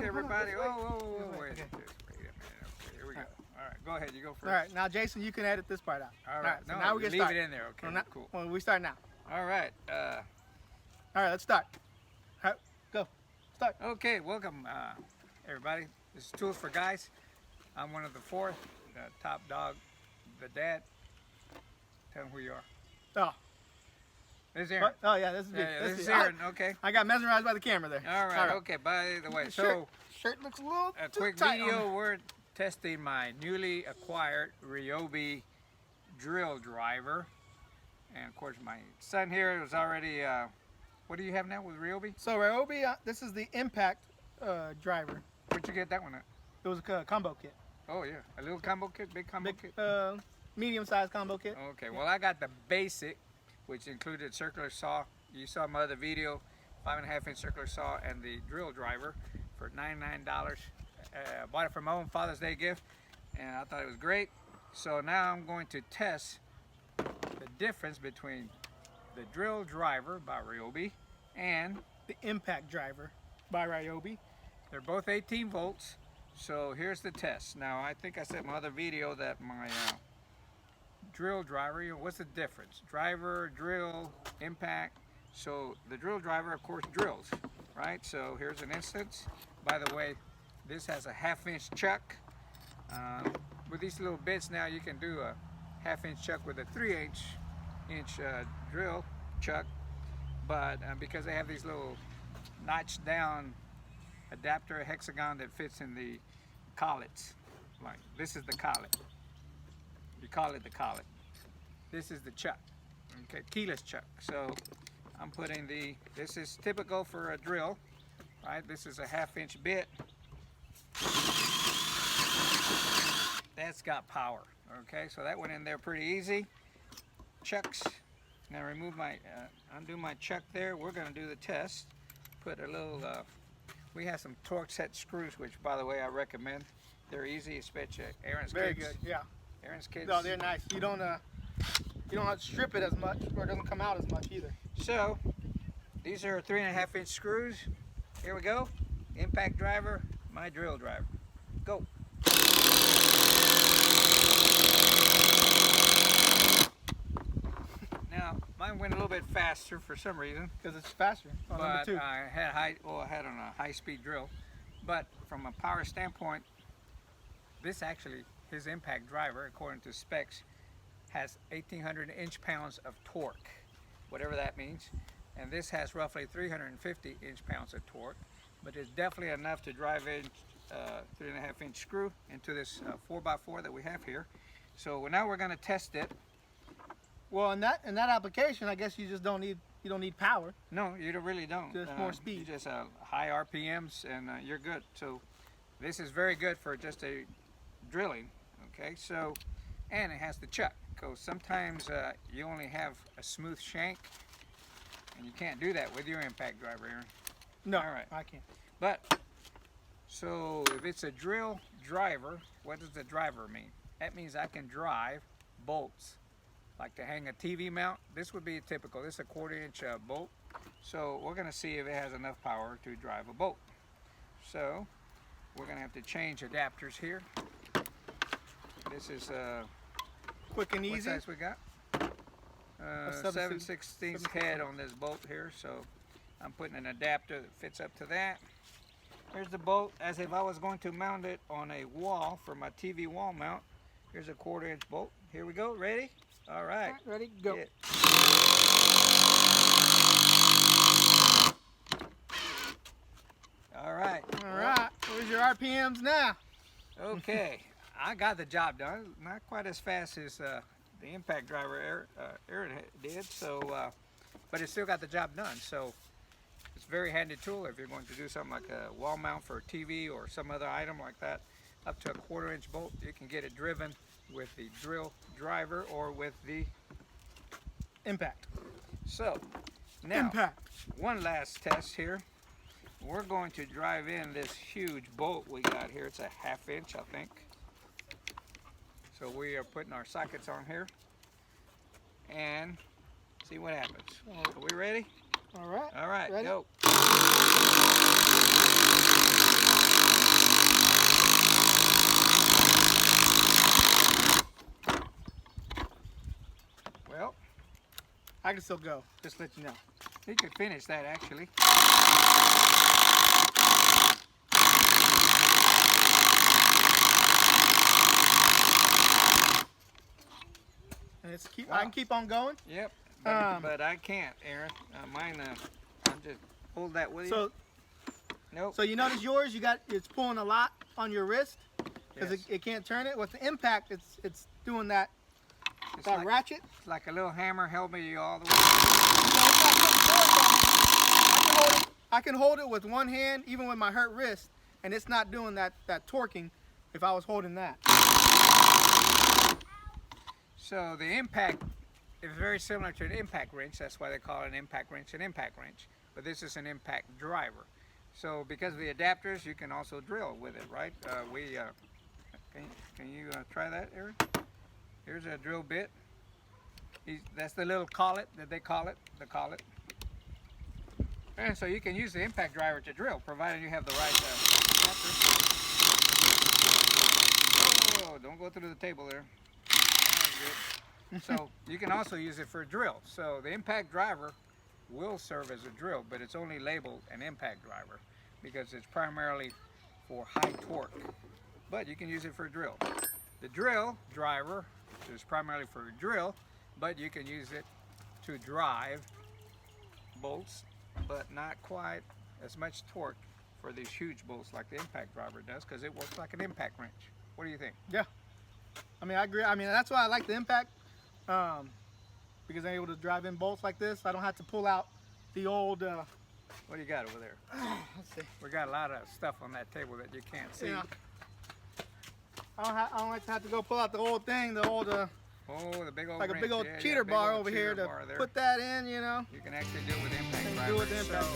everybody. Wait. Whoa, wait. Okay. Just wait a minute. Okay, here we go. All right, go ahead. You go first. All right, now Jason, you can edit this part out. All right. So No, now we you can leave start. it in there. Okay, cool. Well, we start now. All right. All right, let's start. All right, go. Start. Okay, welcome, everybody. This is Tools for Guys. I'm one of the four, the top dog, the dad. Tell them who you are. Oh. This is Aaron. Oh, yeah, this is me. Yeah, this is Aaron, okay. I got mesmerized by the camera there. All right, okay, by the way, so shirt looks a little a too quick tight video, we're testing my newly acquired Ryobi drill driver. And of course my son here was already, what do you have now with Ryobi? So Ryobi, this is the impact driver. Where'd you get that one at? It was a combo kit. Oh yeah, a little combo kit, big combo kit? Medium-sized combo kit. Okay, well I got the basic, which included circular saw. You saw my other video, 5.5-inch circular saw and the drill driver for $99. Bought it for my own Father's Day gift and I thought it was great. So now I'm going to test the difference between the drill driver by Ryobi and the impact driver by Ryobi. They're both 18 volts. So here's the test. Now I think I said in my other video that my drill driver, what's the difference? Driver, drill, impact. So the drill driver, of course, drills, right? So here's an instance. By the way, this has a 1/2-inch chuck. With these little bits now, you can do a 1/2-inch chuck with a 3/8 drill chuck. But because they have these little notched down adapter hexagon that fits in the collets, like this is the collet. You call it the collet. This is the chuck, okay, keyless chuck. So I'm putting this is typical for a drill, right? This is a 1/2-inch bit. That's got power, okay? So that went in there pretty easy. Chucks. Now remove my, undo my chuck there. We're gonna do the test. Put a little, we have some torque set screws, which by the way I recommend. They're easy, especially Aaron's Very kids. good, yeah. Aaron's kids. No, they're nice. You don't have to strip it as much, or it doesn't come out as much either. So these are 3.5-inch screws. Here we go. Impact driver, my drill driver. Go. Now mine went a little bit faster for some reason. Because it's faster on number But 2. I had on a high-speed drill. But from a power standpoint, this actually, his impact driver, according to specs, has 1,800 inch-pounds of torque, whatever that means. And this has roughly 350 inch-pounds of torque, but it's definitely enough to drive in 3.5-inch screw into this 4x4 that we have here. So now we're going to test it. Well, in that application, I guess you just don't need power. No, you really don't. Just more speed. You just high RPMs and you're good. So this is very good for just a drilling. Okay, so and it has the chuck. Because sometimes you only have a smooth shank, and you can't do that with your impact driver, Aaron. No, all right, I can't. But so if it's a drill driver, what does the driver mean? That means I can drive bolts. Like to hang a TV mount, this would be typical. This is a 1/4-inch bolt. So we're going to see if it has enough power to drive a bolt. So we're going to have to change adapters here. This is quick and easy. what size we got? 7/16 head on this bolt here. So I'm putting an adapter that fits up to that. Here's the bolt as if I was going to mount it on a wall for my TV wall mount. Here's a 1/4-inch bolt. Here we go. Ready? All right. Ready? Go. Yeah. All right. All right. Where's your RPMs now? Okay. I got the job done. Not quite as fast as the impact driver Aaron did. So, but it still got the job done. So it's a very handy tool if you're going to do something like a wall mount for a TV or some other item like that. Up to a 1/4-inch bolt, you can get it driven with the drill driver or with the impact. So now, one last test here. We're going to drive in this huge bolt we got here. It's a 1/2-inch, I think. So we are putting our sockets on here and see what happens. Are we ready? All right. All right, Ready? go. Well, I can still go. Just let you know. he could finish that actually. And it's Wow. I can keep on going. Yep, but I can't, Aaron. Mine, I'm just hold that with you. So, Nope. so you notice yours, it's pulling a lot on your wrist because Yes. it can't turn it. With the impact, it's doing that It's that like, ratchet. it's like a little hammer held me all the way. You know, it's not putting force on it. I can hold it with one hand, even with my hurt wrist, and it's not doing that torquing if I was holding that. So the impact is very similar to an impact wrench. That's why they call it an impact wrench. But this is an impact driver. So because of the adapters, you can also drill with it, right? Can you try that, Aaron? Here's a drill bit. That's the little collet that they call it, the collet. And so you can use the impact driver to drill, provided you have the right adapter. Oh, don't go through the table there. That's good. So you can also use it for a drill. So the impact driver will serve as a drill, but it's only labeled an impact driver because it's primarily for high torque. But you can use it for a drill. The drill driver is primarily for a drill, but you can use it to drive bolts, but not quite as much torque for these huge bolts like the impact driver does, because it works like an impact wrench. What do you think? Yeah. I mean, I agree. I mean, that's why I like the impact, because I'm able to drive in bolts like this. I don't have to pull out the old. What do you got over there? Let's see. We got a lot of stuff on that table that you can't see. Yeah. I don't like to have to go pull out the old thing, the old. Oh, the big old like a wrench. big old Yeah, cheater big bar old over cheater here to bar there. put that in, you know. You can actually do it with impact And driver. do it with the impact. So